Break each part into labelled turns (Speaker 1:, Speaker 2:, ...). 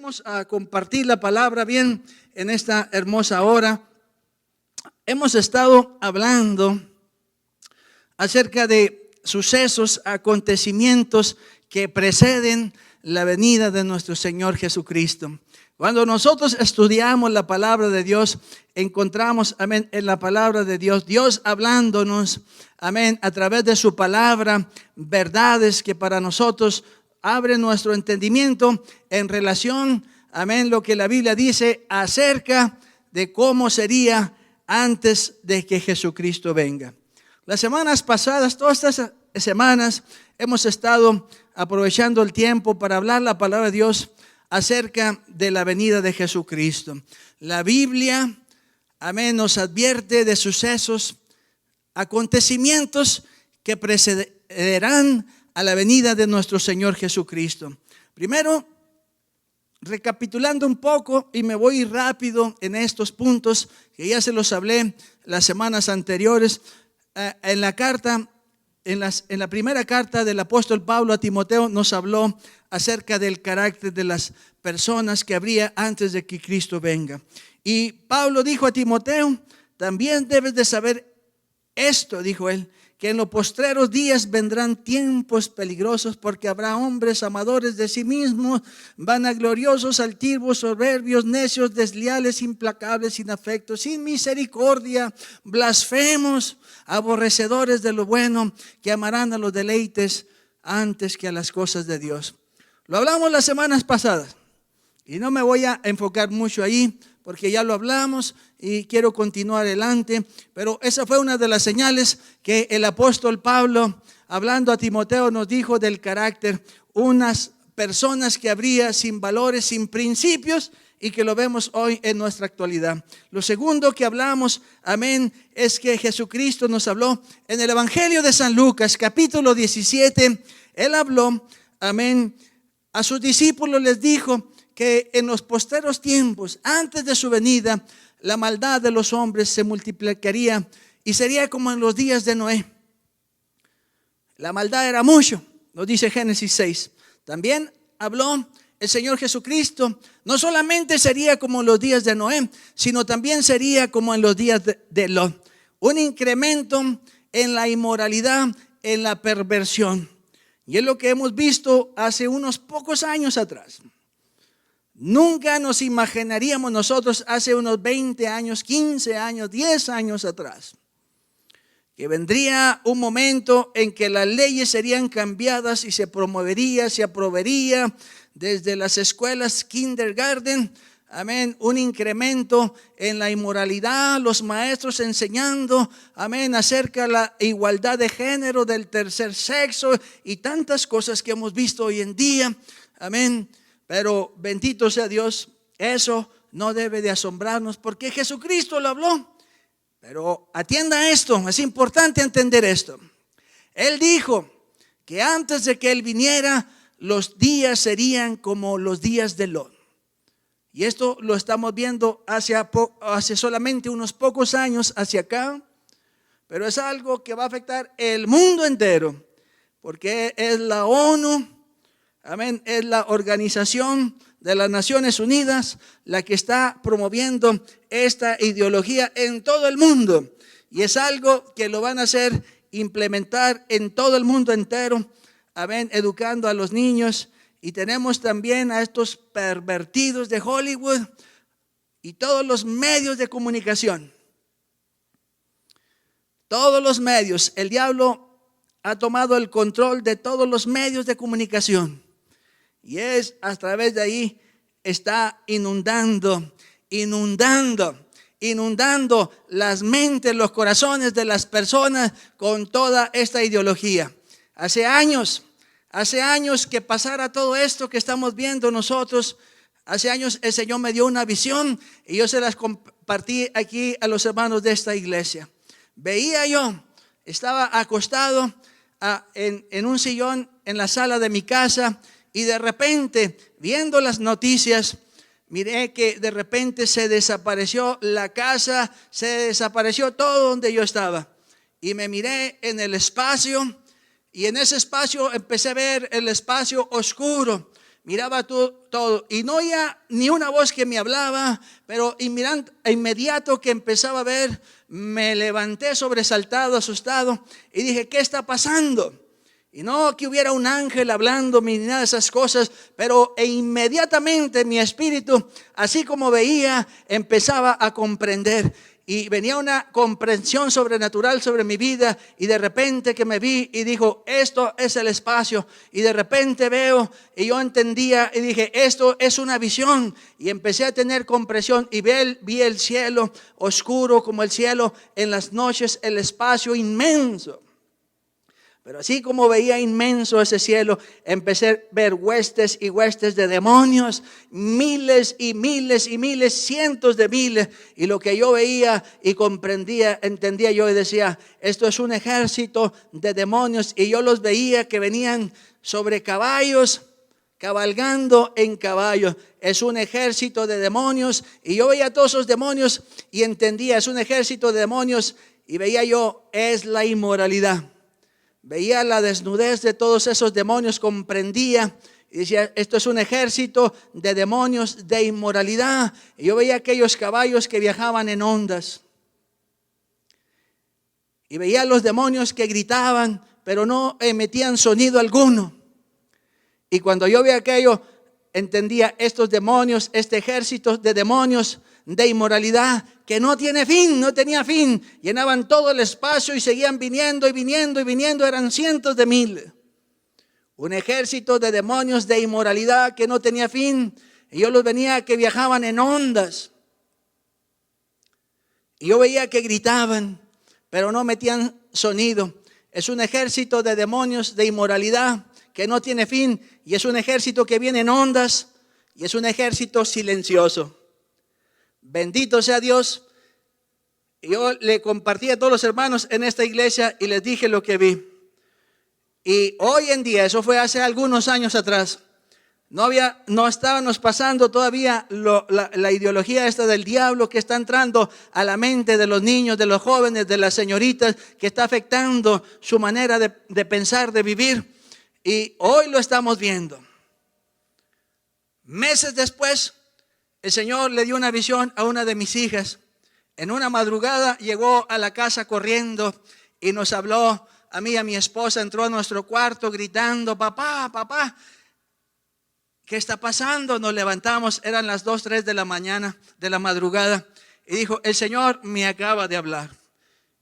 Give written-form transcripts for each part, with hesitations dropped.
Speaker 1: Vamos a compartir la palabra bien en esta hermosa hora. Hemos estado hablando acerca de sucesos, acontecimientos que preceden la venida de nuestro Señor Jesucristo. Cuando nosotros estudiamos la palabra de Dios, encontramos, amén, en la palabra de Dios, Dios hablándonos, amén, a través de su palabra, verdades que para nosotros abren nuestro entendimiento en relación, amén, lo que la Biblia dice acerca de cómo sería antes de que Jesucristo venga. Las semanas pasadas, todas estas semanas, hemos estado aprovechando el tiempo para hablar la palabra de Dios acerca de la venida de Jesucristo. La Biblia, amén, nos advierte de sucesos, acontecimientos que precederán a la venida de nuestro Señor Jesucristo. Primero, recapitulando un poco, y me voy rápido en estos puntos que ya se los hablé las semanas anteriores. En la carta, en la primera carta del apóstol Pablo a Timoteo nos habló acerca del carácter de las personas que habría antes de que Cristo venga. Y Pablo dijo a Timoteo: también debes de saber esto, dijo él, que en los postreros días vendrán tiempos peligrosos, porque habrá hombres amadores de sí mismos, vanagloriosos, altivos, soberbios, necios, desleales, implacables, sin afecto, sin misericordia, blasfemos, aborrecedores de lo bueno, que amarán a los deleites antes que a las cosas de Dios. Lo hablamos las semanas pasadas y no me voy a enfocar mucho ahí, porque ya lo hablamos y quiero continuar adelante. Pero esa fue una de las señales que el apóstol Pablo, hablando a Timoteo, nos dijo del carácter. Unas personas que habría sin valores, sin principios, y que lo vemos hoy en nuestra actualidad. Lo segundo que hablamos, amén, es que Jesucristo nos habló en el Evangelio de San Lucas, capítulo 17. Él habló, amén, a sus discípulos les dijo que en los posteros tiempos, antes de su venida, la maldad de los hombres se multiplicaría y sería como en los días de Noé. La maldad era mucho, nos dice Génesis 6. También habló el Señor Jesucristo, no solamente sería como en los días de Noé, sino también sería como en los días de Lot. Un incremento en la inmoralidad, en la perversión. Y es lo que hemos visto hace unos pocos años atrás. Nunca nos imaginaríamos nosotros hace unos 20 años, 15 años, 10 años atrás, que vendría un momento en que las leyes serían cambiadas y se promovería, se aprobaría desde las escuelas kindergarten, amén, un incremento en la inmoralidad, los maestros enseñando, amén, acerca de la igualdad de género, del tercer sexo y tantas cosas que hemos visto hoy en día, amén. Pero bendito sea Dios, eso no debe de asombrarnos porque Jesucristo lo habló. Pero atienda esto, es importante entender esto. Él dijo que antes de que Él viniera, los días serían como los días de Lot. Y esto lo estamos viendo hace solamente unos pocos años hacia acá. Pero es algo que va a afectar el mundo entero, porque es la ONU, amén, es la Organización de las Naciones Unidas la que está promoviendo esta ideología en todo el mundo. Y es algo que lo van a hacer implementar en todo el mundo entero, amén, educando a los niños. Y tenemos también a estos pervertidos de Hollywood y todos los medios de comunicación. Todos los medios, el diablo ha tomado el control de todos los medios de comunicación. Y es a través de ahí está inundando las mentes, los corazones de las personas con toda esta ideología. Hace años que pasara todo esto que estamos viendo nosotros. Hace años el Señor me dio una visión y yo se las compartí aquí a los hermanos de esta iglesia. Veía yo, estaba acostado en un sillón en la sala de mi casa. Y de repente, viendo las noticias, miré que de repente se desapareció la casa, se desapareció todo donde yo estaba. Y me miré en el espacio y en ese espacio empecé a ver el espacio oscuro. miraba todo y no oía ni una voz que me hablaba, pero inmediato que empezaba a ver, me levanté sobresaltado, asustado y dije, ¿qué está pasando? Y no que hubiera un ángel hablando ni nada de esas cosas, pero inmediatamente mi espíritu, así como veía, empezaba a comprender. Y venía una comprensión sobrenatural sobre mi vida, y de repente que me vi y dijo, esto es el espacio, y de repente veo y yo entendía y dije, esto es una visión, y empecé a tener comprensión y vi el cielo oscuro como el cielo en las noches, el espacio inmenso. Pero así como veía inmenso ese cielo, empecé a ver huestes y huestes de demonios, miles y miles y miles, cientos de miles. Y lo que yo veía y comprendía, entendía yo y decía, esto es un ejército de demonios. Y yo los veía que venían sobre caballos, cabalgando en caballos. Es un ejército de demonios. Y yo veía todos esos demonios y entendía, es un ejército de demonios. Y veía yo, es la inmoralidad. Veía la desnudez de todos esos demonios, comprendía y decía, esto es un ejército de demonios de inmoralidad. Y yo veía aquellos caballos que viajaban en ondas. Y veía los demonios que gritaban, pero no emitían sonido alguno. Y cuando yo veía aquello, entendía estos demonios, este ejército de demonios de inmoralidad que no tiene fin, no tenía fin, llenaban todo el espacio y seguían viniendo y viniendo y viniendo, eran cientos de miles. Un ejército de demonios de inmoralidad que no tenía fin, y yo los veía que viajaban en ondas, y yo veía que gritaban, pero no metían sonido. Es un ejército de demonios de inmoralidad que no tiene fin, y es un ejército que viene en ondas, y es un ejército silencioso. Bendito sea Dios. Yo le compartí a todos los hermanos en esta iglesia y les dije lo que vi. Y hoy en día, eso fue hace algunos años atrás, no estábamos pasando todavía la ideología esta del diablo que está entrando a la mente de los niños, de los jóvenes, de las señoritas, que está afectando su manera de pensar, de vivir. Y hoy lo estamos viendo. Meses después, el Señor le dio una visión a una de mis hijas. En una madrugada llegó a la casa corriendo y nos habló a mí y a mi esposa. Entró a nuestro cuarto gritando, papá, papá, ¿qué está pasando? Nos levantamos, eran las 2, 3 de la mañana, de la madrugada. Y dijo, el Señor me acaba de hablar.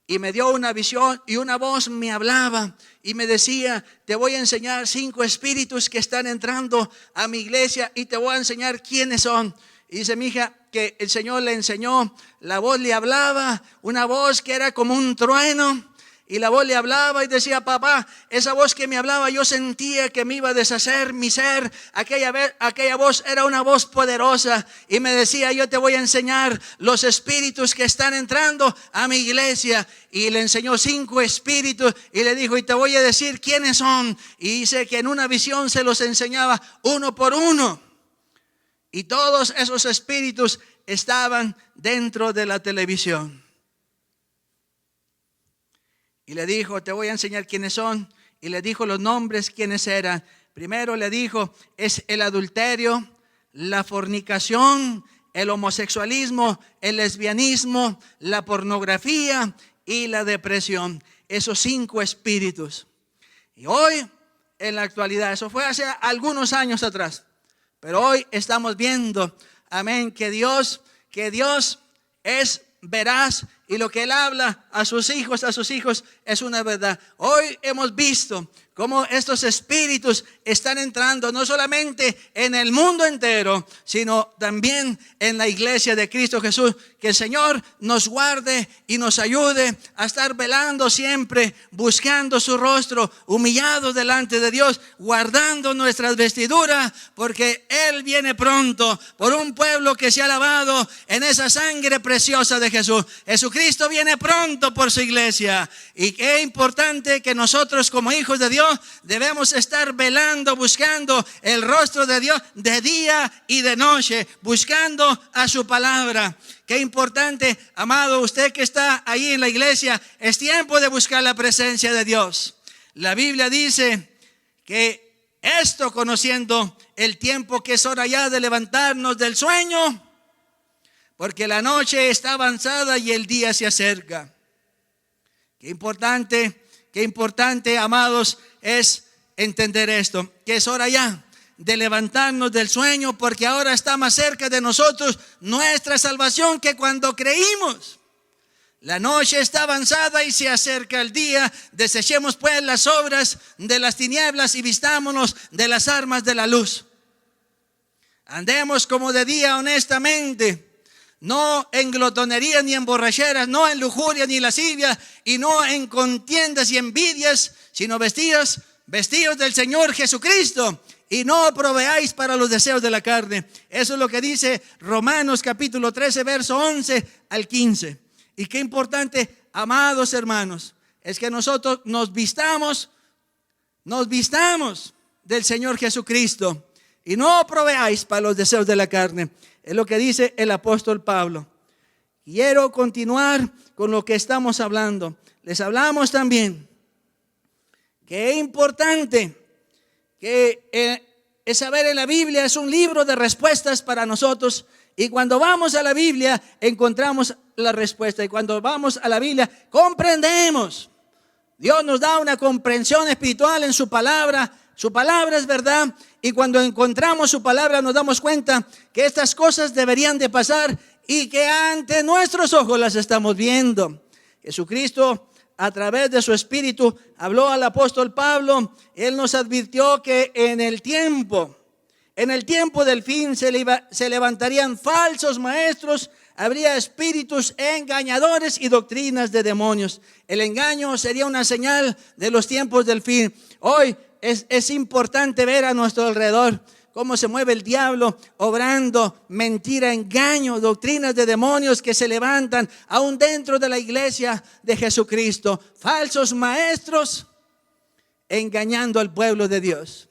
Speaker 1: Y me dio una visión y una voz me hablaba y me decía, te voy a enseñar 5 espíritus que están entrando a mi iglesia y te voy a enseñar quiénes son. Y dice mi hija que el Señor le enseñó, la voz le hablaba, una voz que era como un trueno. Y la voz le hablaba y decía, papá, esa voz que me hablaba, yo sentía que me iba a deshacer mi ser. Aquella voz era una voz poderosa. Y me decía, yo te voy a enseñar los espíritus que están entrando a mi iglesia. Y le enseñó 5 espíritus y le dijo, y te voy a decir quiénes son. Y dice que en una visión se los enseñaba uno por uno. Y todos esos espíritus estaban dentro de la televisión. Y le dijo, te voy a enseñar quiénes son. Y le dijo los nombres, quiénes eran. Primero le dijo, es el adulterio, la fornicación, el homosexualismo, el lesbianismo, la pornografía y la depresión. Esos 5 espíritus. Y hoy, en la actualidad, eso fue hace algunos años atrás. Pero hoy estamos viendo, amén, que Dios es veraz y lo que Él habla a sus hijos es una verdad. Hoy hemos visto cómo estos espíritus están entrando no solamente en el mundo entero, sino también en la iglesia de Cristo Jesús. Que el Señor nos guarde y nos ayude a estar velando siempre, buscando su rostro, humillados delante de Dios, guardando nuestras vestiduras, porque Él viene pronto por un pueblo que se ha lavado en esa sangre preciosa de Jesús. Jesucristo viene pronto por su iglesia. Y qué importante que nosotros como hijos de Dios debemos estar velando, buscando el rostro de Dios de día y de noche, buscando a su palabra. Qué importante, amado, usted que está ahí en la iglesia, es tiempo de buscar la presencia de Dios. La Biblia dice que esto conociendo el tiempo que es hora ya de levantarnos del sueño, porque la noche está avanzada y el día se acerca. Qué importante, amados, es entender esto, que es hora ya de levantarnos del sueño, porque ahora está más cerca de nosotros nuestra salvación que cuando creímos. La noche está avanzada y se acerca el día. Desechemos pues las obras de las tinieblas y vistámonos de las armas de la luz. Andemos como de día honestamente, no en glotonería ni en borracheras, no en lujuria ni lascivia, y no en contiendas y envidias, sino vestidos del Señor Jesucristo, y no proveáis para los deseos de la carne. Eso es lo que dice Romanos capítulo 13, verso 11 al 15. Y qué importante, amados hermanos, es que nosotros nos vistamos del Señor Jesucristo, y no proveáis para los deseos de la carne. Es lo que dice el apóstol Pablo. Quiero continuar con lo que estamos hablando. Les hablamos también que es importante que es saber, en la Biblia es un libro de respuestas para nosotros, y cuando vamos a la Biblia encontramos la respuesta, y cuando vamos a la Biblia comprendemos. Dios nos da una comprensión espiritual en su palabra. Su palabra es verdad, y cuando encontramos su palabra nos damos cuenta que estas cosas deberían de pasar y que ante nuestros ojos las estamos viendo. Jesucristo, a través de su Espíritu, habló al apóstol Pablo. Él nos advirtió que en el tiempo del fin se levantarían falsos maestros, habría espíritus engañadores y doctrinas de demonios. El engaño sería una señal de los tiempos del fin. Hoy es importante ver a nuestro alrededor cómo se mueve el diablo obrando mentira, engaño, doctrinas de demonios que se levantan aún dentro de la iglesia de Jesucristo. Falsos maestros engañando al pueblo de Dios.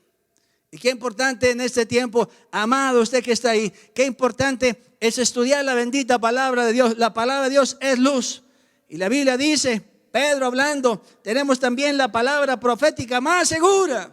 Speaker 1: Y qué importante en este tiempo, amado, usted que está ahí, qué importante es estudiar la bendita palabra de Dios. La palabra de Dios es luz. Y la Biblia dice, Pedro hablando, tenemos también la palabra profética más segura,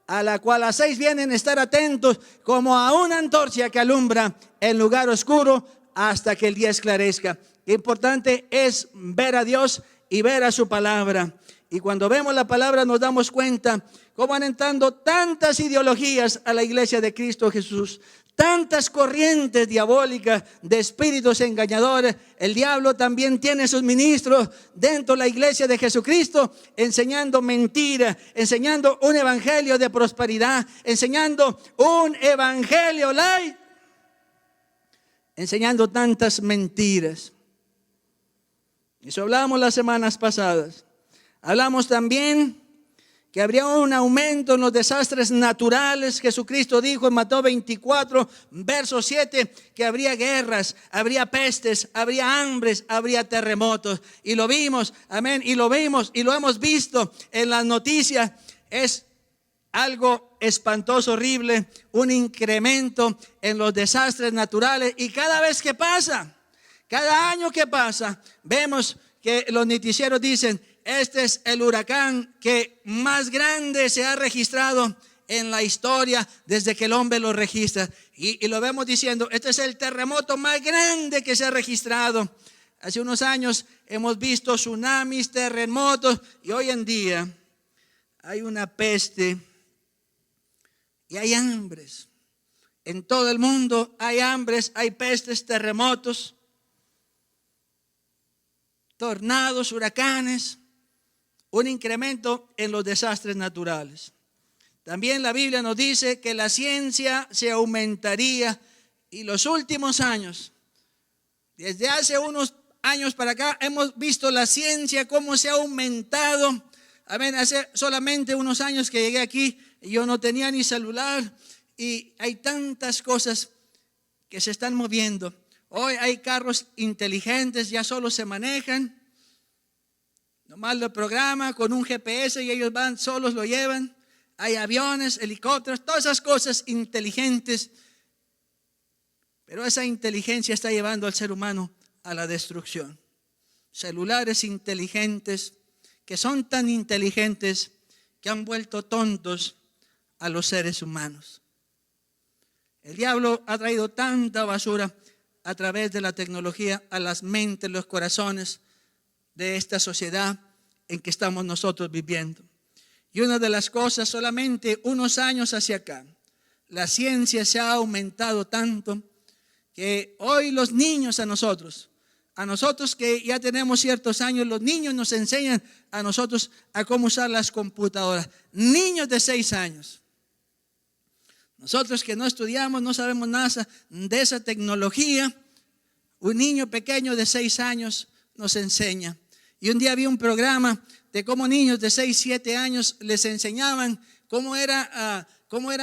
Speaker 1: a la cual hacéis bien en estar atentos, como a una antorcha que alumbra en lugar oscuro hasta que el día esclarezca. Qué importante es ver a Dios y ver a su palabra. Y cuando vemos la palabra nos damos cuenta cómo van entrando tantas ideologías a la iglesia de Cristo Jesús, tantas corrientes diabólicas de espíritus engañadores. El diablo también tiene sus ministros dentro de la iglesia de Jesucristo, enseñando mentira, enseñando un evangelio de prosperidad, enseñando un evangelio light, enseñando tantas mentiras. Eso hablamos las semanas pasadas. Hablamos también que habría un aumento en los desastres naturales. Jesucristo dijo en Mateo 24, verso 7, que habría guerras, habría pestes, habría hambres, habría terremotos. Y lo vimos, amén, y lo vimos y lo hemos visto en las noticias. Es algo espantoso, horrible, un incremento en los desastres naturales. Y cada vez que pasa, cada año que pasa, vemos que los noticieros dicen, este es el huracán que más grande se ha registrado en la historia desde que el hombre lo registra. Y lo vemos diciendo, este es el terremoto más grande que se ha registrado. Hace unos años hemos visto tsunamis, terremotos, y hoy en día hay una peste y hay hambres. En todo el mundo hay hambres, hay pestes, terremotos, tornados, huracanes. Un incremento en los desastres naturales. También la Biblia nos dice que la ciencia se aumentaría, y los últimos años, desde hace unos años para acá, hemos visto la ciencia cómo se ha aumentado. Amén. Hace solamente unos años que llegué aquí, yo no tenía ni celular, y hay tantas cosas que se están moviendo. Hoy hay carros inteligentes, ya solo se manejan. Nomás lo programa con un GPS y ellos van, solos lo llevan. Hay aviones, helicópteros, todas esas cosas inteligentes. Pero esa inteligencia está llevando al ser humano a la destrucción. Celulares inteligentes que son tan inteligentes que han vuelto tontos a los seres humanos. El diablo ha traído tanta basura a través de la tecnología a las mentes, los corazones de esta sociedad en que estamos nosotros viviendo. Y una de las cosas, solamente unos años hacia acá, la ciencia se ha aumentado tanto que hoy los niños a nosotros que ya tenemos ciertos años, los niños nos enseñan a nosotros a cómo usar las computadoras. Niños de 6 años. Nosotros que no estudiamos, no sabemos nada de esa tecnología. Un niño pequeño de 6 años nos enseña. Y un día vi un programa de cómo niños de 6, 7 años les enseñaban cómo era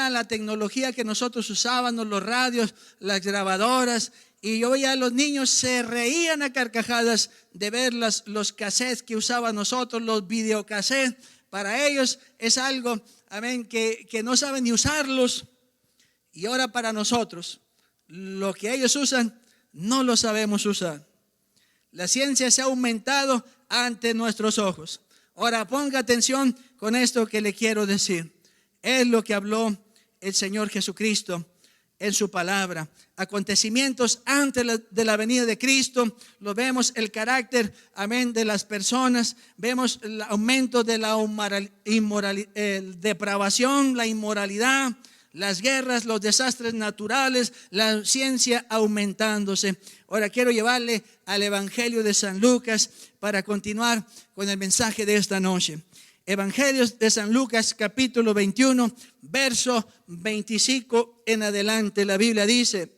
Speaker 1: la tecnología que nosotros usábamos, los radios, las grabadoras. Y yo veía a los niños se reían a carcajadas de ver los cassettes que usaban nosotros, los videocassettes. Para ellos es algo, amén, que no saben ni usarlos. Y ahora para nosotros, lo que ellos usan, no lo sabemos usar. La ciencia se ha aumentado ante nuestros ojos. Ahora ponga atención con esto que le quiero decir. Es lo que habló el Señor Jesucristo en su palabra. Acontecimientos antes de la venida de Cristo. Lo vemos, el carácter, amén, de las personas. Vemos el aumento de la depravación, la inmoralidad, las guerras, los desastres naturales, la ciencia aumentándose. Ahora quiero llevarle al Evangelio de San Lucas para continuar con el mensaje de esta noche. Evangelio de San Lucas, capítulo 21, verso 25 en adelante. La Biblia dice: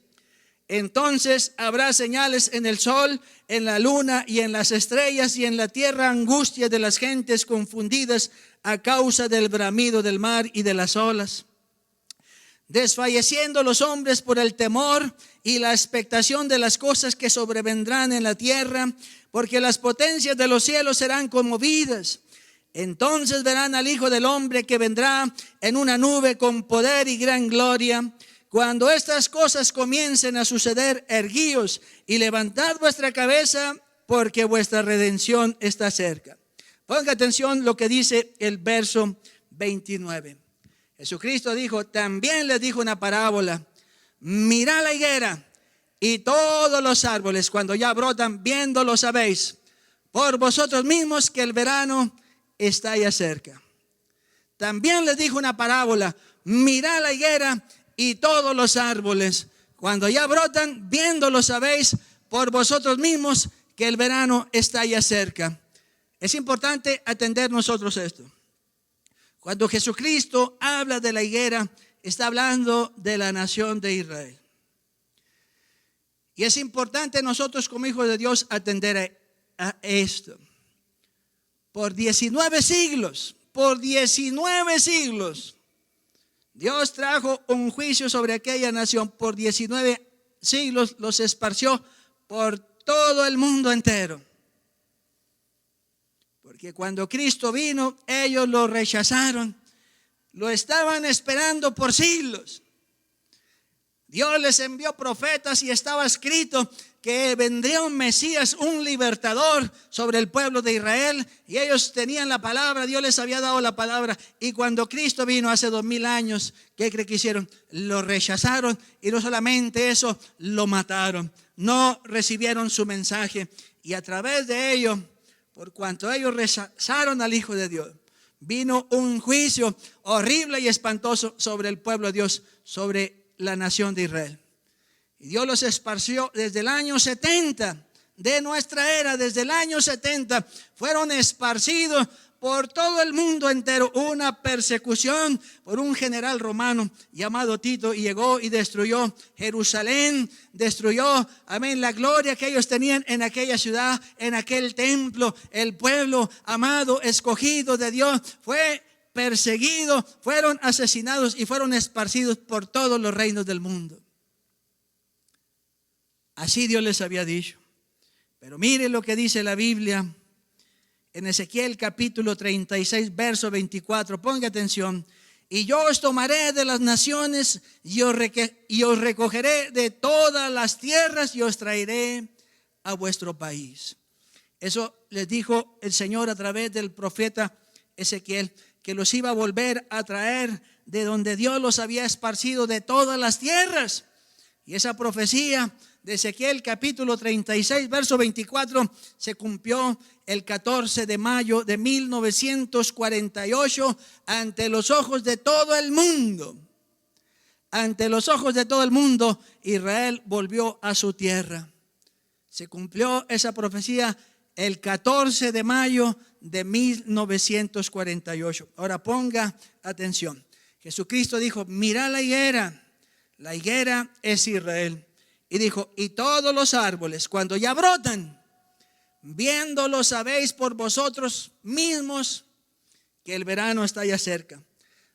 Speaker 1: entonces habrá señales en el sol, en la luna y en las estrellas, y en la tierra angustia de las gentes confundidas a causa del bramido del mar y de las olas, desfalleciendo los hombres por el temor y la expectación de las cosas que sobrevendrán en la tierra, porque las potencias de los cielos serán conmovidas. Entonces verán al Hijo del Hombre que vendrá en una nube con poder y gran gloria. Cuando estas cosas comiencen a suceder, erguíos y levantad vuestra cabeza, porque vuestra redención está cerca. Ponga atención lo que dice el verso 29. Jesucristo dijo, también les dijo una parábola: mirad la higuera y todos los árboles, cuando ya brotan, viéndolo sabéis por vosotros mismos que el verano está ya cerca. También les dijo una parábola: mirad la higuera y todos los árboles, cuando ya brotan, viéndolo sabéis por vosotros mismos que el verano está ya cerca. Es importante atender nosotros esto. Cuando Jesucristo habla de la higuera, está hablando de la nación de Israel. Y es importante nosotros como hijos de Dios atender a esto. Por 19 siglos, Dios trajo un juicio sobre aquella nación. Por 19 siglos los esparció por todo el mundo entero. Porque cuando Cristo vino, ellos lo rechazaron. Lo estaban esperando por siglos. Dios les envió profetas y estaba escrito que vendría un Mesías, un libertador sobre el pueblo de Israel. Y ellos tenían la palabra, Dios les había dado la palabra. Y cuando Cristo vino hace 2000 años, ¿qué cree que hicieron? Lo rechazaron, y no solamente eso, lo mataron. No recibieron su mensaje. Y a través de ello, por cuanto ellos rechazaron al Hijo de Dios, vino un juicio horrible y espantoso sobre el pueblo de Dios, sobre la nación de Israel. Y Dios los esparció desde el año 70 de nuestra era. Desde el año 70 fueron esparcidos por todo el mundo entero. Una persecución por un general romano llamado Tito, y llegó y destruyó Jerusalén, destruyó, amén, la gloria que ellos tenían en aquella ciudad, en aquel templo. El pueblo amado, escogido de Dios, fue perseguido, fueron asesinados y fueron esparcidos por todos los reinos del mundo. Así Dios les había dicho. Pero mire lo que dice la Biblia en Ezequiel capítulo 36, verso 24. Ponga atención. Y yo os tomaré de las naciones y os recogeré de todas las tierras y os traeré a vuestro país. Eso les dijo el Señor a través del profeta Ezequiel, que los iba a volver a traer de donde Dios los había esparcido de todas las tierras. Y esa profecía de Ezequiel capítulo 36, verso 24, se cumplió el 14 de mayo de 1948 ante los ojos de todo el mundo. Ante los ojos de todo el mundo, Israel volvió a su tierra. Se cumplió esa profecía el 14 de mayo de 1948. Ahora ponga atención. Jesucristo dijo: mira la higuera es Israel. Y dijo: y todos los árboles, cuando ya brotan, viéndolos sabéis por vosotros mismos que el verano está ya cerca.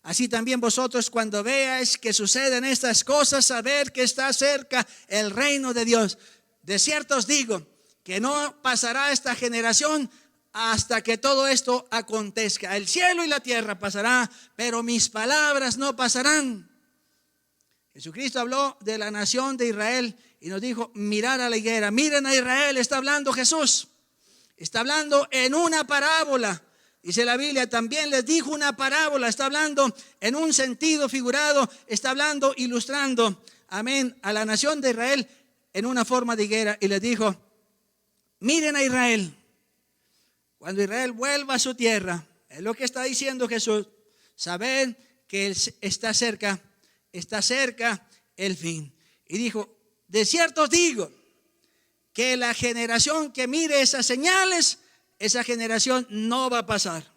Speaker 1: Así también vosotros, cuando veáis que suceden estas cosas, saber que está cerca el reino de Dios. De cierto os digo que no pasará esta generación hasta que todo esto acontezca. El cielo y la tierra pasará, pero mis palabras no pasarán. Jesucristo habló de la nación de Israel y nos dijo: mirar a la higuera. Miren a Israel, está hablando Jesús. Está hablando en una parábola. Dice la Biblia, también les dijo una parábola. Está hablando en un sentido figurado. Está hablando, ilustrando, amén, a la nación de Israel en una forma de higuera. Y les dijo: miren a Israel. Cuando Israel vuelva a su tierra, es lo que está diciendo Jesús. Saben que está cerca el fin. Y dijo: de cierto os digo que la generación que mire esas señales, esa generación no va a pasar.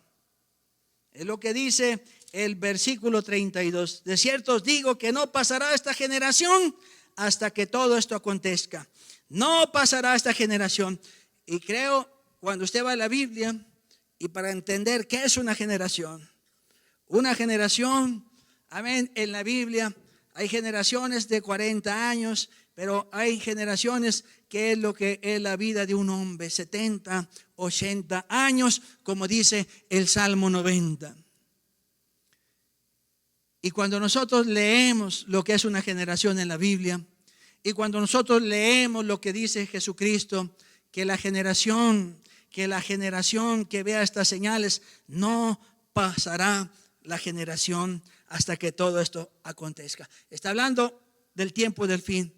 Speaker 1: Es lo que dice el versículo 32. De cierto os digo que no pasará esta generación hasta que todo esto acontezca. No pasará esta generación. Y creo, cuando usted va a la Biblia, y para entender qué es una generación, amén, en la Biblia hay generaciones de 40 años, pero hay generaciones que es lo que es la vida de un hombre, 70, 80 años, como dice el Salmo 90. Y cuando nosotros leemos lo que es una generación en la Biblia, y cuando nosotros leemos lo que dice Jesucristo, que la generación que vea estas señales, no pasará la generación hasta que todo esto acontezca. Está hablando del tiempo del fin.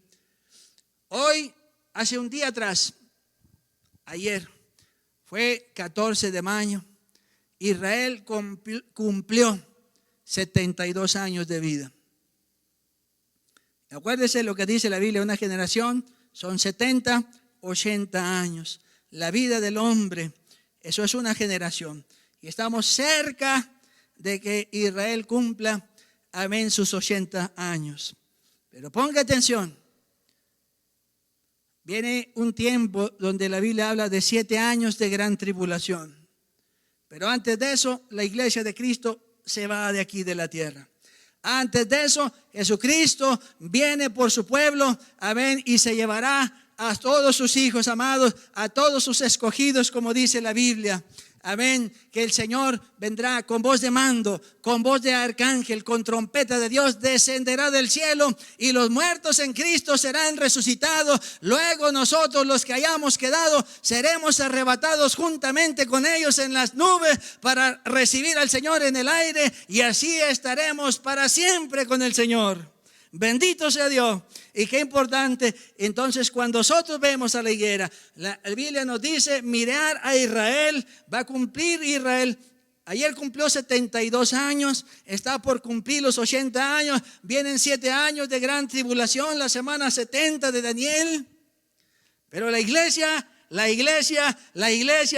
Speaker 1: Hoy, hace un día atrás, ayer, fue 14 de mayo, Israel cumplió 72 años de vida. Acuérdese lo que dice la Biblia: una generación son 70, 80 años. La vida del hombre, eso es una generación. Y estamos cerca de que Israel cumpla, amén, sus 80 años. Pero ponga atención. Viene un tiempo donde la Biblia habla de 7 años de gran tribulación. Pero antes de eso, la iglesia de Cristo se va de aquí de la tierra. Antes de eso, Jesucristo viene por su pueblo, amén, y se llevará a todos sus hijos amados, a todos sus escogidos, como dice la Biblia. Amén, que el Señor vendrá con voz de mando, con voz de arcángel, con trompeta de Dios, descenderá del cielo y los muertos en Cristo serán resucitados. Luego nosotros, los que hayamos quedado, seremos arrebatados juntamente con ellos en las nubes para recibir al Señor en el aire, y así estaremos para siempre con el Señor. Bendito sea Dios. Y qué importante. Entonces, cuando nosotros vemos a la higuera, la Biblia nos dice: mirar a Israel. Va a cumplir Israel. Ayer cumplió 72 años, está por cumplir los 80 años. Vienen 7 años de gran tribulación, la semana 70 de Daniel. Pero la iglesia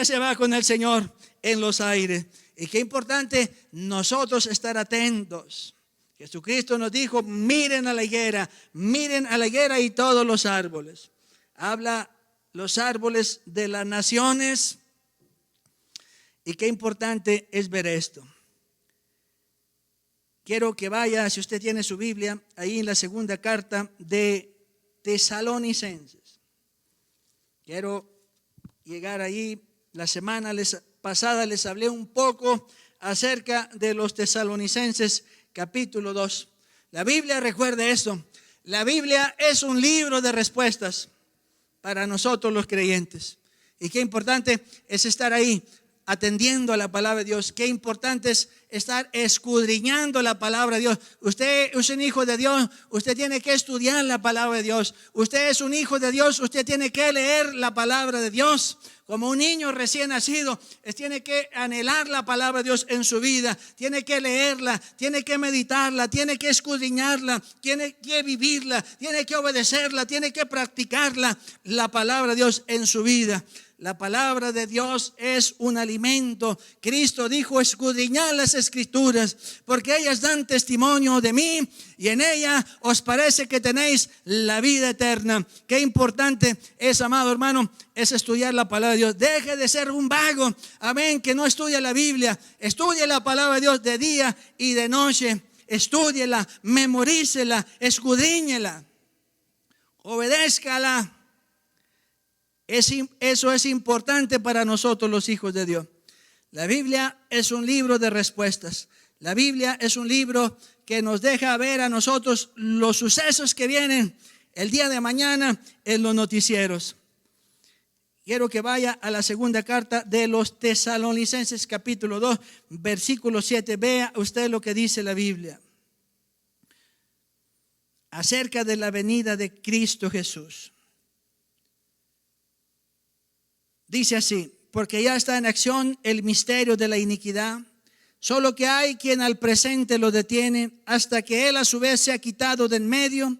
Speaker 1: se va con el Señor en los aires. Y qué importante nosotros estar atentos. Jesucristo nos dijo: miren a la higuera y todos los árboles. Habla los árboles de las naciones. Y qué importante es ver esto. Quiero que vaya, si usted tiene su Biblia, ahí en la segunda carta de Tesalonicenses. Quiero llegar ahí. La semana pasada les hablé un poco acerca de los tesalonicenses, capítulo 2. La Biblia, recuerde esto, la Biblia es un libro de respuestas para nosotros los creyentes. Y qué importante es estar ahí atendiendo a la palabra de Dios. Qué importante es estar escudriñando la palabra de Dios. Usted es un hijo de Dios, usted tiene que estudiar la palabra de Dios. Usted es un hijo de Dios, usted tiene que leer la palabra de Dios. Como un niño recién nacido, tiene que anhelar la palabra de Dios en su vida, tiene que leerla, tiene que meditarla, tiene que escudriñarla, tiene que vivirla, tiene que obedecerla, tiene que practicarla, la palabra de Dios en su vida. La palabra de Dios es un alimento. Cristo dijo: escudriñad las escrituras, porque ellas dan testimonio de mí, y en ella os parece que tenéis la vida eterna. Qué importante es, amado hermano, es estudiar la palabra de Dios. Deje de ser un vago, amén, que no estudia la Biblia. Estudie la palabra de Dios de día y de noche. Estúdiela, memorícela, escudriñela, obedézcala. Eso es importante para nosotros, los hijos de Dios. La Biblia es un libro de respuestas. La Biblia es un libro que nos deja ver a nosotros los sucesos que vienen el día de mañana en los noticieros. Quiero que vaya a la segunda carta de los Tesalonicenses, capítulo 2, versículo 7. Vea usted lo que dice la Biblia acerca de la venida de Cristo Jesús. Dice así: porque ya está en acción el misterio de la iniquidad, solo que hay quien al presente lo detiene hasta que él a su vez sea quitado de en medio,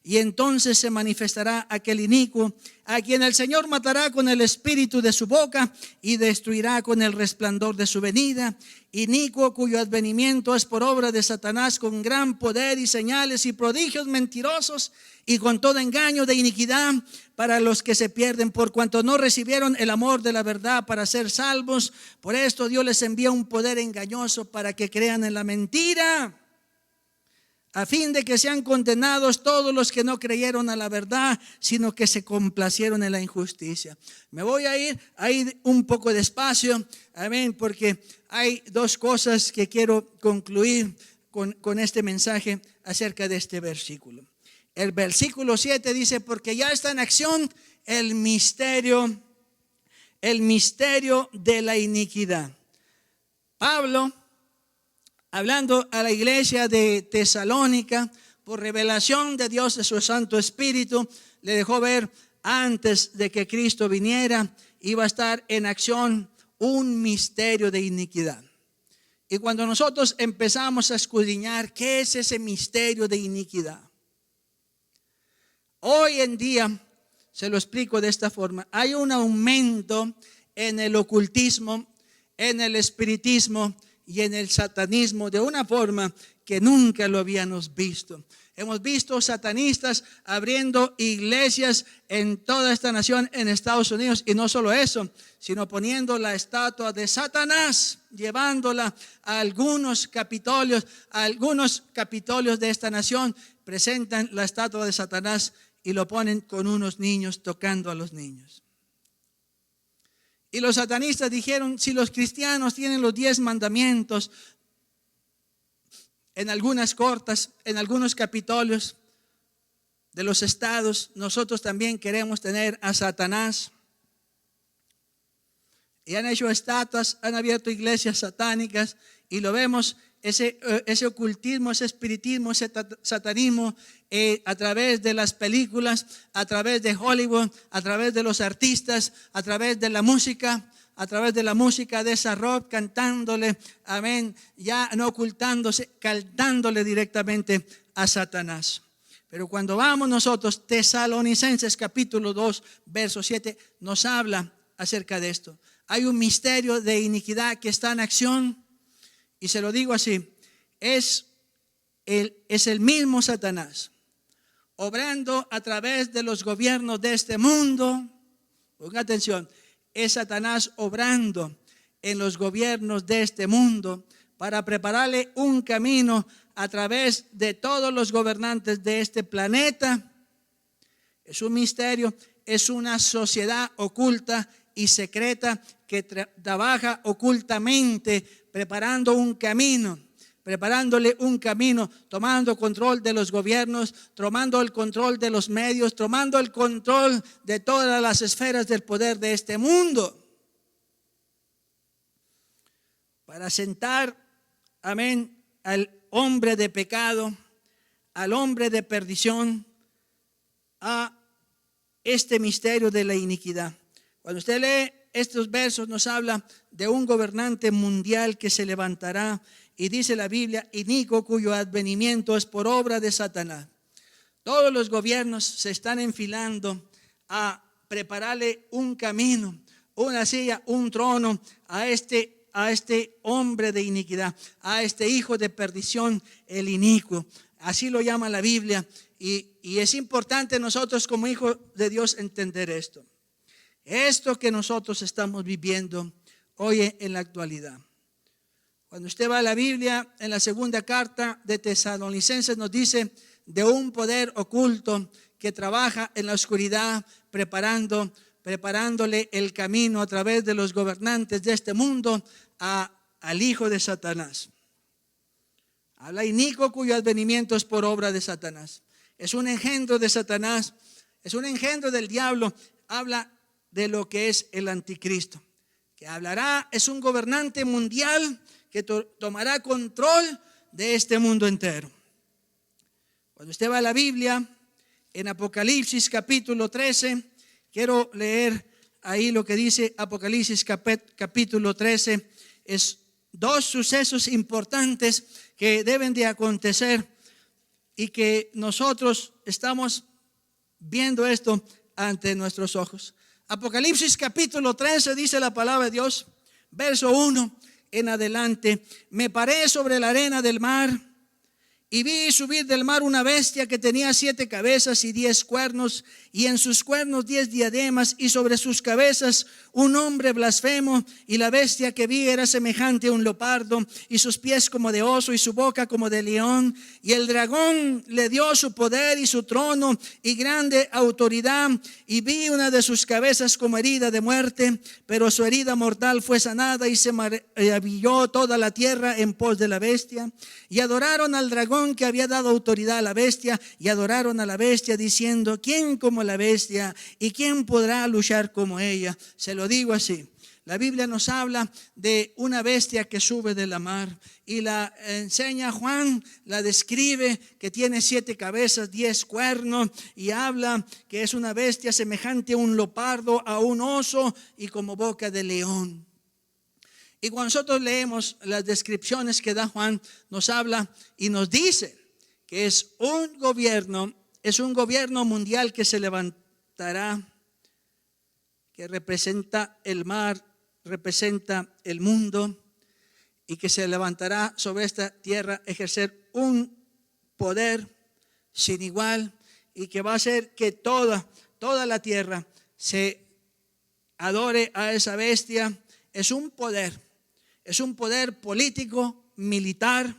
Speaker 1: y entonces se manifestará aquel inicuo, a quien el Señor matará con el espíritu de su boca y destruirá con el resplandor de su venida. Inicuo cuyo advenimiento es por obra de Satanás, con gran poder y señales y prodigios mentirosos, y con todo engaño de iniquidad para los que se pierden, por cuanto no recibieron el amor de la verdad para ser salvos. Por esto Dios les envía un poder engañoso para que crean en la mentira, a fin de que sean condenados todos los que no creyeron a la verdad, sino que se complacieron en la injusticia. Me voy a ir un poco despacio, amén, porque hay dos cosas que quiero concluir con este mensaje acerca de este versículo. El versículo 7 dice: porque ya está en acción el misterio de la iniquidad. Pablo, hablando a la iglesia de Tesalónica, por revelación de Dios, de su Santo Espíritu, le dejó ver antes de que Cristo viniera, iba a estar en acción un misterio de iniquidad. Y cuando nosotros empezamos a escudriñar qué es ese misterio de iniquidad, hoy en día, se lo explico de esta forma: hay un aumento en el ocultismo, en el espiritismo y en el satanismo de una forma que nunca lo habíamos visto. Hemos visto satanistas abriendo iglesias en toda esta nación, en Estados Unidos, y no solo eso, sino poniendo la estatua de Satanás, llevándola a algunos capitolios de esta nación. Presentan la estatua de Satanás y lo ponen con unos niños, tocando a los niños. Y los satanistas dijeron: si los cristianos tienen los 10 mandamientos en algunas cortes, en algunos capitolios de los estados, nosotros también queremos tener a Satanás. Y han hecho estatuas, han abierto iglesias satánicas, y lo vemos, ese ocultismo, ese espiritismo, ese satanismo, a través de las películas, a través de Hollywood, a través de los artistas, a través de la música, de esa rock, cantándole, amén, ya no ocultándose, cantándole directamente a Satanás. Pero cuando vamos nosotros, Tesalonicenses capítulo 2, verso 7, nos habla acerca de esto. Hay un misterio de iniquidad que está en acción, y se lo digo así: es el mismo Satanás obrando a través de los gobiernos de este mundo. Ponga atención: es Satanás obrando en los gobiernos de este mundo para prepararle un camino a través de todos los gobernantes de este planeta. Es un misterio, es una sociedad oculta y secreta que trabaja ocultamente, preparándole un camino, tomando control de los gobiernos, tomando el control de los medios, tomando el control de todas las esferas del poder de este mundo. para sentar, amén, al hombre de pecado, al hombre de perdición, a este misterio de la iniquidad. Cuando usted lee estos versos, nos habla de un gobernante mundial que se levantará, y dice la Biblia, inicuo, cuyo advenimiento es por obra de Satanás. Todos los gobiernos se están enfilando a prepararle un camino, una silla, un trono a este hombre de iniquidad, a este hijo de perdición, el inicuo. Así lo llama la Biblia, y es importante nosotros como hijos de Dios entender esto. Esto que nosotros estamos viviendo hoy en la actualidad. Cuando usted va a la Biblia, en la segunda carta de Tesalonicenses nos dice de un poder oculto que trabaja en la oscuridad, preparándole el camino a través de los gobernantes de este mundo al hijo de Satanás. Habla inicuo, cuyo advenimiento es por obra de Satanás. Es un engendro de Satanás, es un engendro del diablo. Habla de lo que es el anticristo, que hablará, es un gobernante mundial que tomará control de este mundo entero. Cuando usted va a la Biblia, en Apocalipsis capítulo 13, quiero leer ahí lo que dice Apocalipsis capítulo 13. Es dos sucesos importantes que deben de acontecer y que nosotros estamos viendo esto ante nuestros ojos. Apocalipsis capítulo 13 dice la palabra de Dios, verso 1 en adelante: me paré sobre la arena del mar y vi subir del mar una bestia que tenía 7 cabezas y 10 cuernos, y en sus cuernos 10 diademas, y sobre sus cabezas un hombre blasfemo. Y la bestia que vi era semejante a un leopardo, y sus pies como de oso, y su boca como de león. Y el dragón le dio su poder y su trono y grande autoridad. Y vi una de sus cabezas como herida de muerte, pero su herida mortal fue sanada, y se maravilló toda la tierra en pos de la bestia. Y adoraron al dragón que había dado autoridad a la bestia, y adoraron a la bestia diciendo: ¿quién como la bestia? ¿Y quién podrá luchar como ella? Se lo digo así. La Biblia nos habla de una bestia que sube de la mar, y la enseña Juan, la describe que tiene 7 cabezas, 10 cuernos, y habla que es una bestia semejante a un leopardo, a un oso, y como boca de león. Y cuando nosotros leemos las descripciones que da Juan, nos habla y nos dice que es un gobierno mundial que se levantará, que representa el mar, representa el mundo, y que se levantará sobre esta tierra, ejercer un poder sin igual, y que va a hacer que toda la tierra se adore a esa bestia. Es un poder político, militar,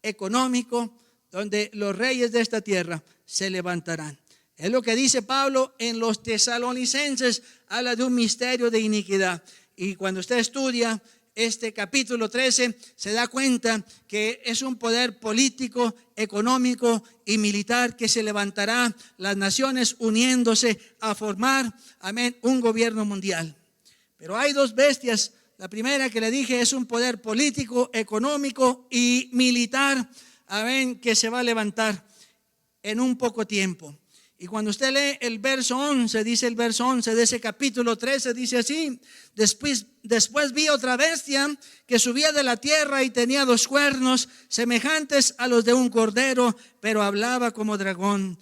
Speaker 1: económico, donde los reyes de esta tierra se levantarán. Es lo que dice Pablo en los Tesalonicenses, habla de un misterio de iniquidad. Y cuando usted estudia este capítulo 13, se da cuenta que es un poder político, económico y militar que se levantará, las naciones uniéndose a formar, amén, un gobierno mundial. Pero hay 2 bestias. La primera que le dije es un poder político, económico y militar, amén, que se va a levantar en un poco tiempo. Y cuando usted lee el verso 11, dice el verso 11 de ese capítulo 13, dice así: después vi otra bestia que subía de la tierra y tenía 2 cuernos semejantes a los de un cordero, pero hablaba como dragón.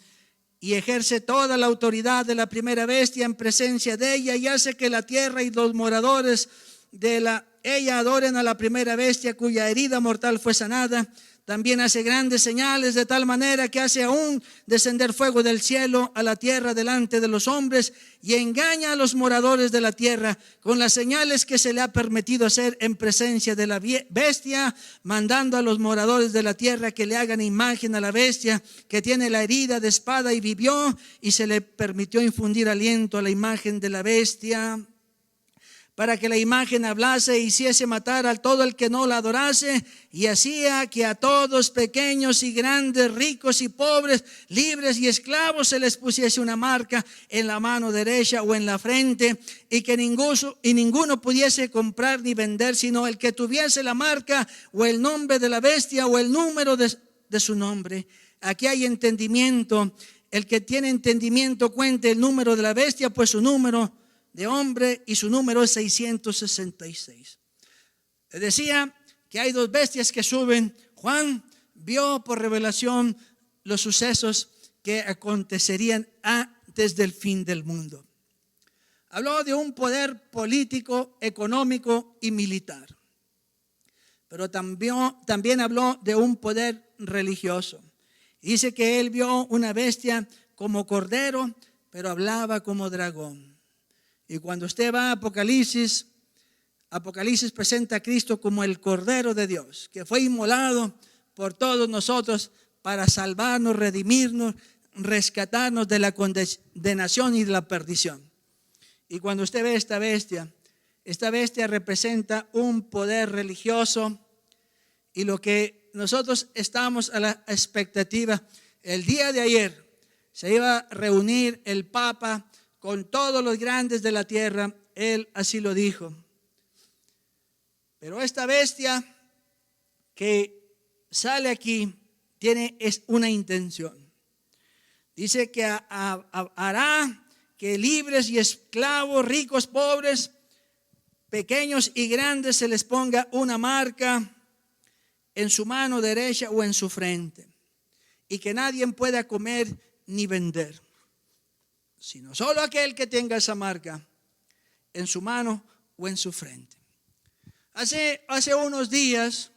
Speaker 1: Y ejerce toda la autoridad de la primera bestia en presencia de ella, y hace que la tierra y los moradores de ella adoren a la primera bestia cuya herida mortal fue sanada. También hace grandes señales, de tal manera que hace aún descender fuego del cielo a la tierra delante de los hombres, y engaña a los moradores de la tierra con las señales que se le ha permitido hacer en presencia de la bestia, mandando a los moradores de la tierra que le hagan imagen a la bestia que tiene la herida de espada y vivió, y se le permitió infundir aliento a la imagen de la bestia, para que la imagen hablase e hiciese matar a todo el que no la adorase, y hacía que a todos, pequeños y grandes, ricos y pobres, libres y esclavos, se les pusiese una marca en la mano derecha o en la frente, y que ninguno pudiese comprar ni vender, sino el que tuviese la marca o el nombre de la bestia o el número de su nombre. Aquí hay entendimiento. El que tiene entendimiento cuente el número de la bestia, pues su número de hombre y su número es 666. Les decía que hay dos bestias que suben. Juan vio por revelación los sucesos que acontecerían antes del fin del mundo. Habló de un poder político, económico y militar, pero también habló de un poder religioso. Dice que él vio una bestia como cordero, pero hablaba como dragón. Y cuando usted va a Apocalipsis presenta a Cristo como el Cordero de Dios, que fue inmolado por todos nosotros para salvarnos, redimirnos, rescatarnos de la condenación y de la perdición. Y cuando usted ve esta bestia representa un poder religioso, y lo que nosotros estamos a la expectativa, el día de ayer se iba a reunir el Papa con todos los grandes de la tierra, él así lo dijo. Pero esta bestia que sale aquí es una intención. Dice que hará que libres y esclavos, ricos, pobres, pequeños y grandes, se les ponga una marca en su mano derecha o en su frente, y que nadie pueda comer ni vender, sino solo aquel que tenga esa marca en su mano o en su frente. Hace unos días,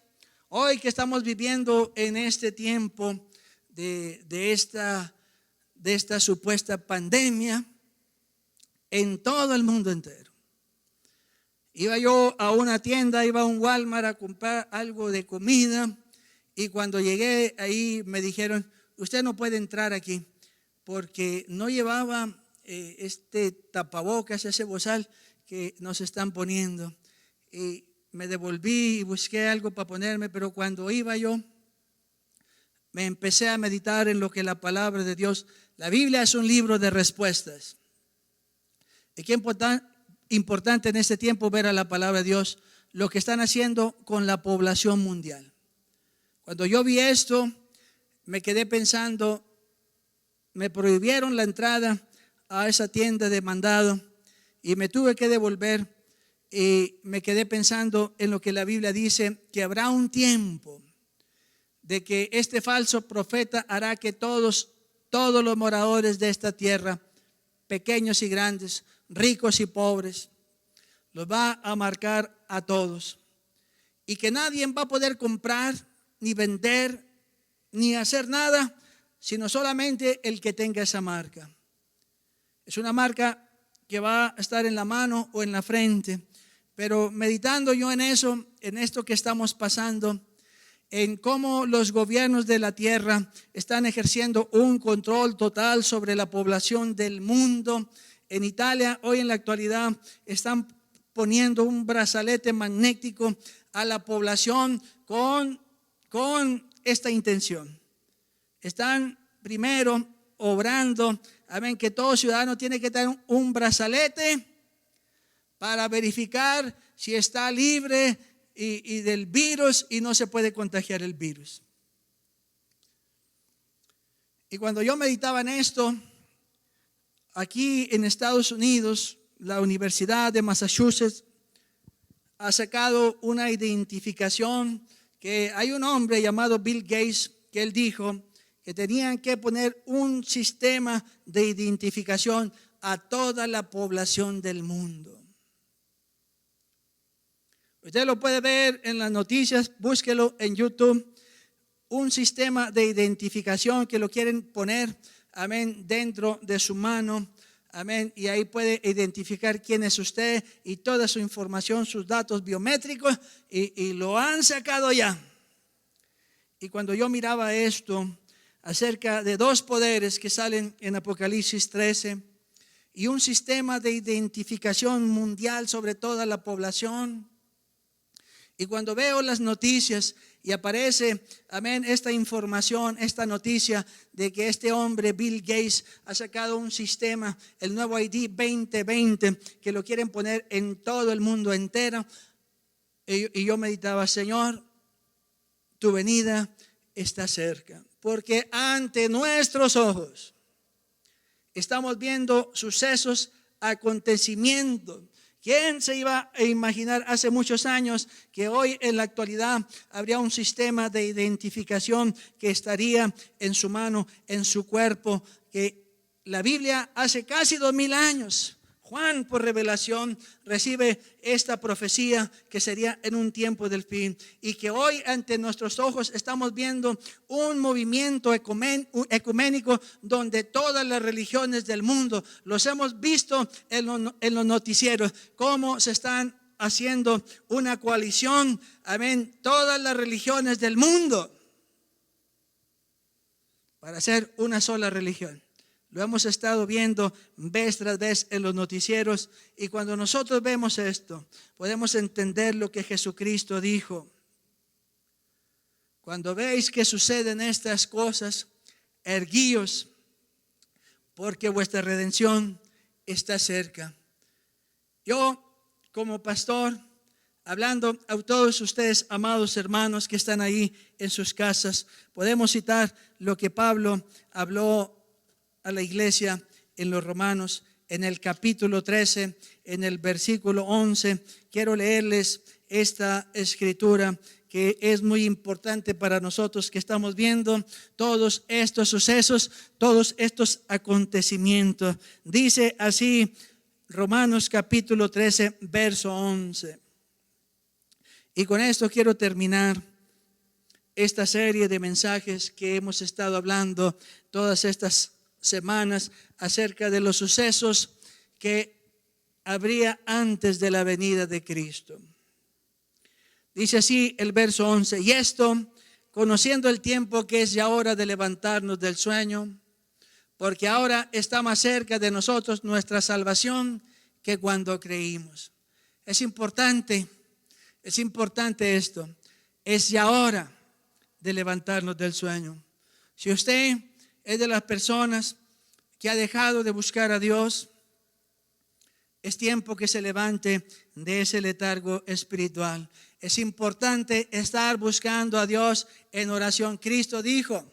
Speaker 1: hoy que estamos viviendo en este tiempo de esta supuesta pandemia en todo el mundo entero, iba yo a una tienda, iba a un Walmart a comprar algo de comida, y cuando llegué ahí me dijeron: usted no puede entrar aquí, porque no llevaba este tapabocas, ese bozal que nos están poniendo. Y me devolví y busqué algo para ponerme, pero cuando iba yo, me empecé a meditar en lo que la palabra de Dios, la Biblia es un libro de respuestas. Y qué importante en este tiempo ver a la palabra de Dios, lo que están haciendo con la población mundial. Cuando yo vi esto, me quedé pensando, me prohibieron la entrada a esa tienda de mandado y me tuve que devolver, y me quedé pensando en lo que la Biblia dice, que habrá un tiempo de que este falso profeta hará que todos los moradores de esta tierra, pequeños y grandes, ricos y pobres, los va a marcar a todos, y que nadie va a poder comprar ni vender ni hacer nada, sino solamente el que tenga esa marca. Es una marca que va a estar en la mano o en la frente. Pero meditando yo en eso, en esto que estamos pasando, en cómo los gobiernos de la tierra están ejerciendo un control total sobre la población del mundo. En Italia, hoy en la actualidad, están poniendo un brazalete magnético a la población con esta intención. Están primero obrando, amén, que todo ciudadano tiene que tener un brazalete para verificar si está libre y del virus y no se puede contagiar el virus. Y cuando yo meditaba en esto, aquí en Estados Unidos, la Universidad de Massachusetts ha sacado una identificación, que hay un hombre llamado Bill Gates que él dijo que tenían que poner un sistema de identificación a toda la población del mundo. Usted lo puede ver en las noticias, búsquelo en YouTube, un sistema de identificación que lo quieren poner, amén, dentro de su mano, amén, y ahí puede identificar quién es usted y toda su información, sus datos biométricos, y lo han sacado ya. Y cuando yo miraba esto acerca de dos poderes que salen en Apocalipsis 13, y un sistema de identificación mundial sobre toda la población. Y cuando veo las noticias y aparece, amén, esta información, esta noticia de que este hombre, Bill Gates, ha sacado un sistema, el nuevo ID 2020, que lo quieren poner en todo el mundo entero. Y yo meditaba, Señor, tu venida está cerca, porque ante nuestros ojos estamos viendo sucesos, acontecimientos. ¿Quién se iba a imaginar hace muchos años que hoy en la actualidad habría un sistema de identificación que estaría en su mano, en su cuerpo? Que la Biblia hace casi 2000 años, Juan por revelación recibe esta profecía que sería en un tiempo del fin, y que hoy ante nuestros ojos estamos viendo un movimiento ecuménico donde todas las religiones del mundo, los hemos visto en los noticieros, cómo se están haciendo una coalición, amén, todas las religiones del mundo para hacer una sola religión. Lo hemos estado viendo vez tras vez en los noticieros, y cuando nosotros vemos esto, podemos entender lo que Jesucristo dijo. Cuando veis que suceden estas cosas, erguíos, porque vuestra redención está cerca. Yo, como pastor, hablando a todos ustedes, amados hermanos que están ahí en sus casas, podemos citar lo que Pablo habló a la iglesia en los Romanos, en el capítulo 13, en el versículo 11. Quiero leerles esta escritura que es muy importante para nosotros que estamos viendo todos estos sucesos, todos estos acontecimientos. Dice así Romanos capítulo 13, verso 11. Y con esto quiero terminar esta serie de mensajes que hemos estado hablando todas estas semanas acerca de los sucesos que habría antes de la venida de Cristo. Dice así el verso 11: y esto, conociendo el tiempo que es ya hora de levantarnos del sueño, porque ahora está más cerca de nosotros nuestra salvación que cuando creímos. Es importante esto. Es ya hora de levantarnos del sueño. Si usted es de las personas que ha dejado de buscar a Dios, es tiempo que se levante de ese letargo espiritual. Es importante estar buscando a Dios en oración. Cristo dijo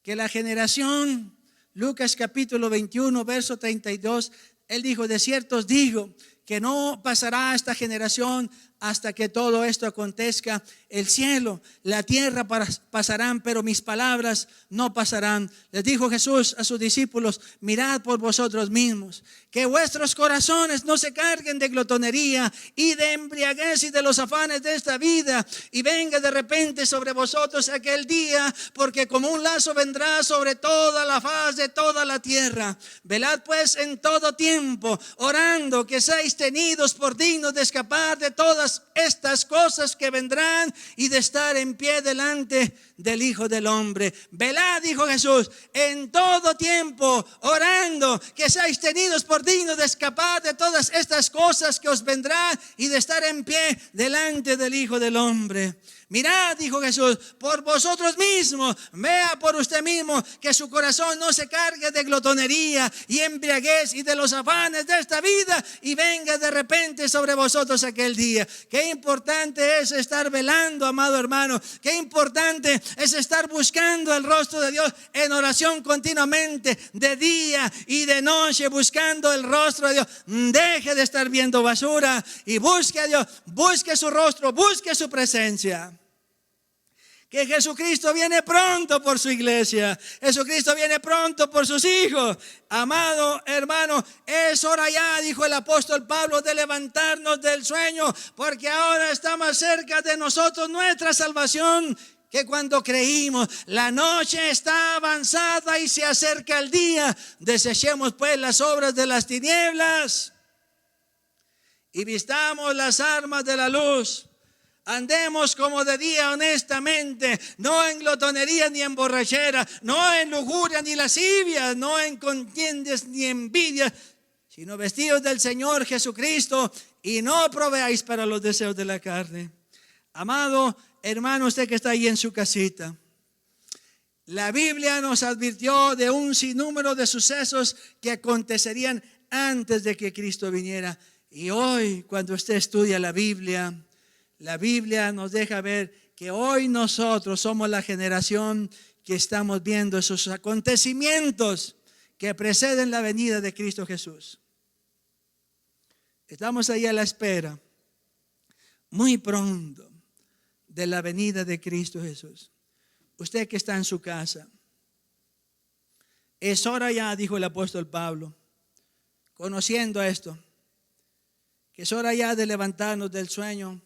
Speaker 1: que la generación, Lucas capítulo 21, verso 32, Él dijo: de cierto os digo que no pasará esta generación hasta que todo esto acontezca. El cielo, la tierra pasarán, pero mis palabras no pasarán. Les dijo Jesús a sus discípulos: mirad por vosotros mismos, que vuestros corazones no se carguen de glotonería y de embriaguez y de los afanes de esta vida, y venga de repente sobre vosotros aquel día, porque como un lazo vendrá sobre toda la faz de toda la tierra. Velad pues en todo tiempo, orando que seáis tenidos por dignos de escapar de todas estas cosas que vendrán y de estar en pie delante del Hijo del Hombre. Velad, dijo Jesús, en todo tiempo, orando que seáis tenidos por dignos de escapar de todas estas cosas que os vendrán y de estar en pie delante del Hijo del Hombre. Mirad, dijo Jesús, por vosotros mismos, vea por usted mismo, que su corazón no se cargue de glotonería y embriaguez y de los afanes de esta vida, y venga de repente sobre vosotros aquel día. Qué importante es estar velando, amado hermano. Qué importante es estar buscando el rostro de Dios en oración continuamente, de día y de noche, buscando el rostro de Dios. Deje de estar viendo basura y busque a Dios, busque su rostro, busque su presencia. Que Jesucristo viene pronto por su iglesia. Jesucristo viene pronto por sus hijos. Amado hermano, es hora ya, dijo el apóstol Pablo, de levantarnos del sueño, porque ahora está más cerca de nosotros nuestra salvación que cuando creímos. La noche está avanzada y se acerca el día. Desechemos pues las obras de las tinieblas y vistamos las armas de la luz. Andemos como de día honestamente, no en glotonería ni en borrachera, no en lujuria ni lascivia, no en contiendas ni envidia, sino vestidos del Señor Jesucristo y no proveáis para los deseos de la carne. Amado hermano, usted que está ahí en su casita, la Biblia nos advirtió de un sinnúmero de sucesos que acontecerían antes de que Cristo viniera. Y hoy, cuando usted estudia la Biblia nos deja ver que hoy nosotros somos la generación que estamos viendo esos acontecimientos que preceden la venida de Cristo Jesús. Estamos ahí a la espera, muy pronto, de la venida de Cristo Jesús. Usted que está en su casa, es hora ya, dijo el apóstol Pablo, conociendo esto, que es hora ya de levantarnos del sueño,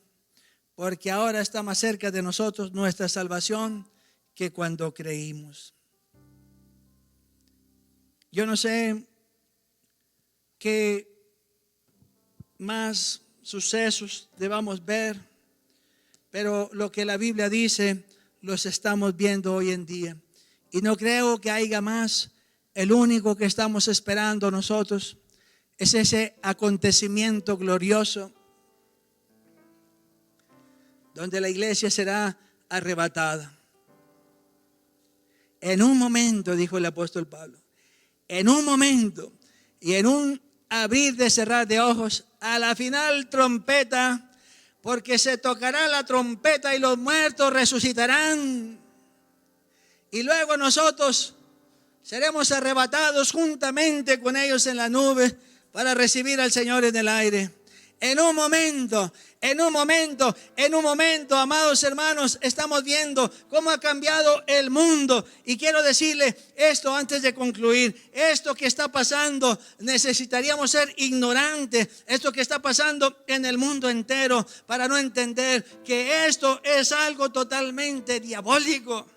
Speaker 1: porque ahora está más cerca de nosotros nuestra salvación que cuando creímos. Yo no sé qué más sucesos debamos ver, pero lo que la Biblia dice los estamos viendo hoy en día. Y no creo que haya más. El único que estamos esperando nosotros es ese acontecimiento glorioso donde la iglesia será arrebatada. En un momento, dijo el apóstol Pablo, en un momento y en un abrir de cerrar de ojos, a la final trompeta, porque se tocará la trompeta y los muertos resucitarán. Y luego nosotros seremos arrebatados juntamente con ellos en la nube para recibir al Señor en el aire. En un momento, amados hermanos, estamos viendo cómo ha cambiado el mundo. Y quiero decirle esto antes de concluir. Esto que está pasando, necesitaríamos ser ignorantes. Esto que está pasando en el mundo entero para no entender que esto es algo totalmente diabólico.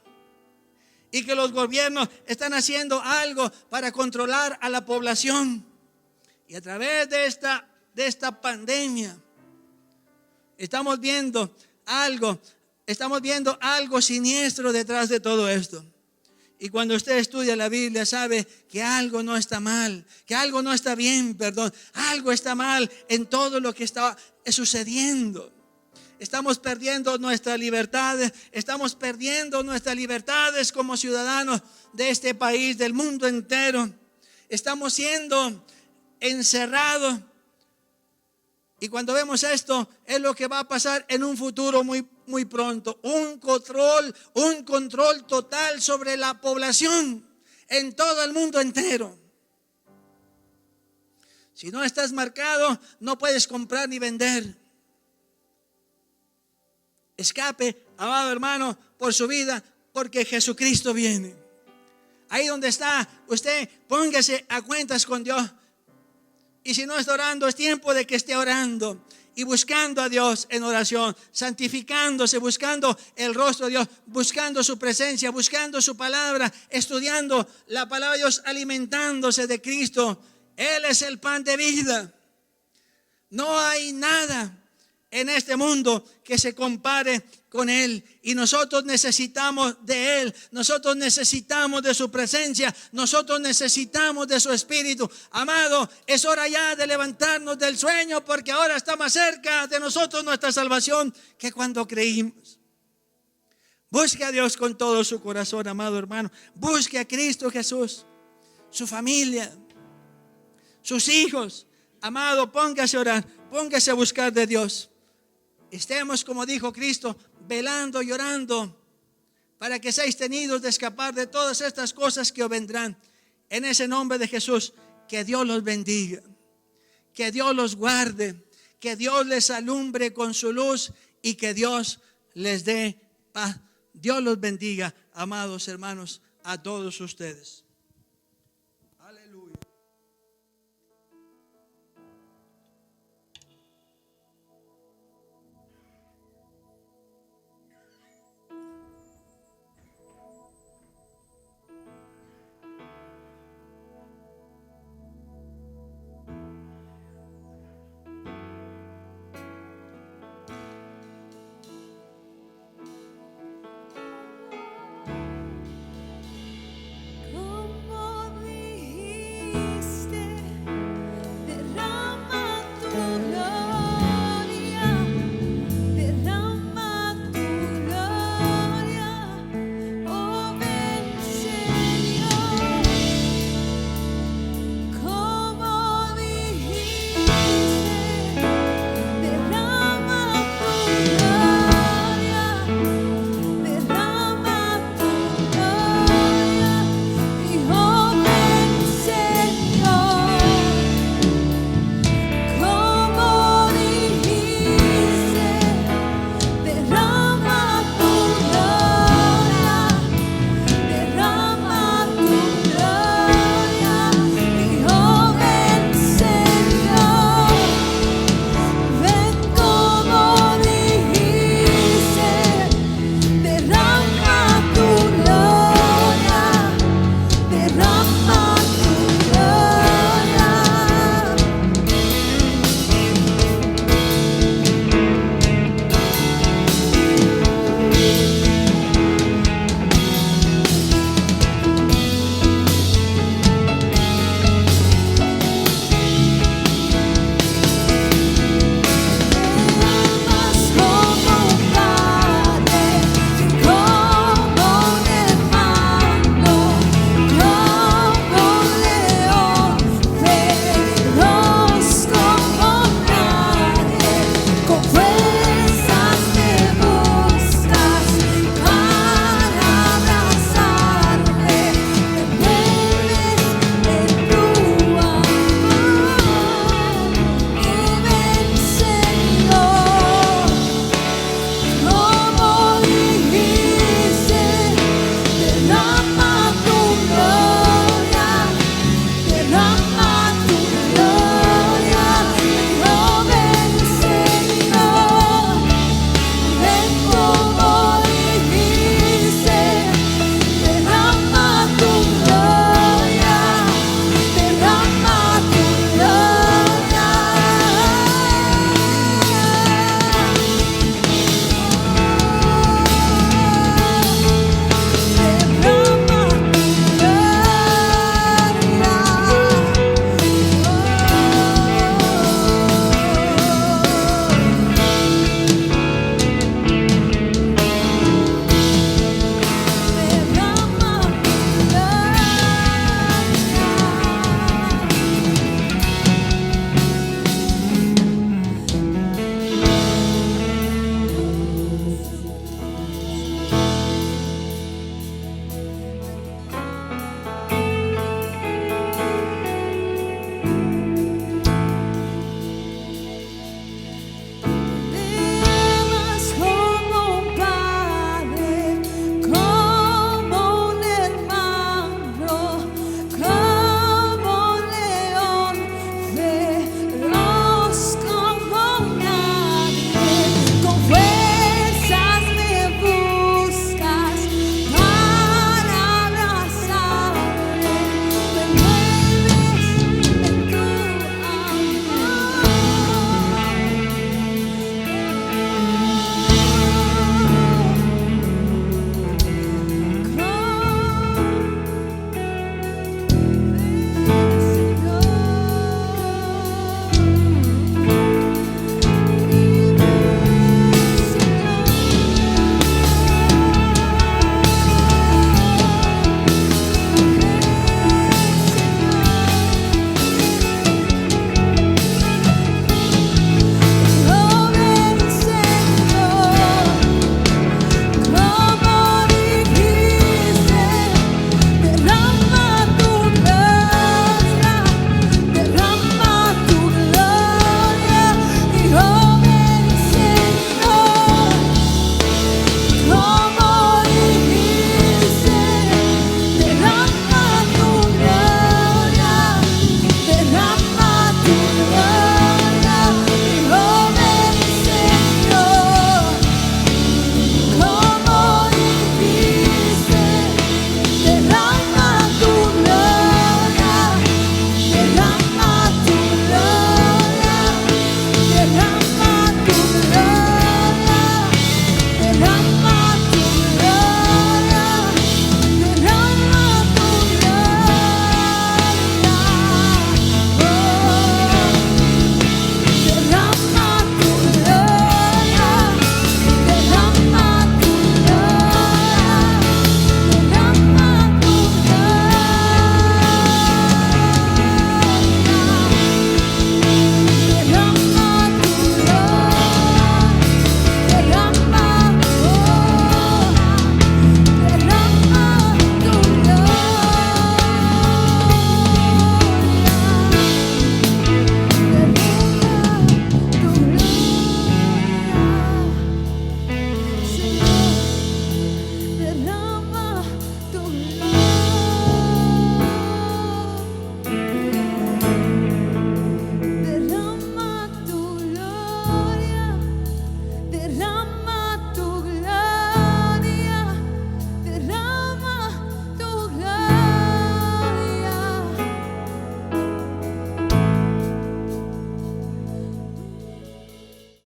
Speaker 1: Y que los gobiernos están haciendo algo para controlar a la población. Y a través de esta pandemia estamos viendo algo siniestro detrás de todo esto. Y cuando usted estudia la Biblia sabe que algo no está mal, que algo no está bien, algo está mal en todo lo que está sucediendo. Estamos perdiendo nuestras libertades, como ciudadanos de este país, del mundo entero. Estamos siendo encerrados. Y cuando vemos esto, es lo que va a pasar en un futuro muy, muy pronto. Un control total sobre la población en todo el mundo entero. Si no estás marcado, no puedes comprar ni vender. Escape, amado hermano, por su vida, porque Jesucristo viene. Ahí donde está, usted póngase a cuentas con Dios. Y si no está orando, es tiempo de que esté orando y buscando a Dios en oración, santificándose, buscando el rostro de Dios, buscando su presencia, buscando su palabra, estudiando la palabra de Dios, alimentándose de Cristo. Él es el pan de vida. No hay nada en este mundo que se compare con Él. Y nosotros necesitamos de Él. Nosotros necesitamos de su presencia. Nosotros necesitamos de su Espíritu. Amado, es hora ya de levantarnos del sueño, porque ahora está más cerca de nosotros nuestra salvación que cuando creímos. Busque a Dios con todo su corazón, amado hermano. Busque a Cristo Jesús, su familia, sus hijos. Amado, póngase a orar, póngase a buscar de Dios. Estemos, como dijo Cristo, velando y orando para que seáis tenidos de escapar de todas estas cosas que os vendrán. En ese nombre de Jesús, que Dios los bendiga, que Dios los guarde, que Dios les alumbre con su luz y que Dios les dé paz. Dios los bendiga, amados hermanos, a todos ustedes.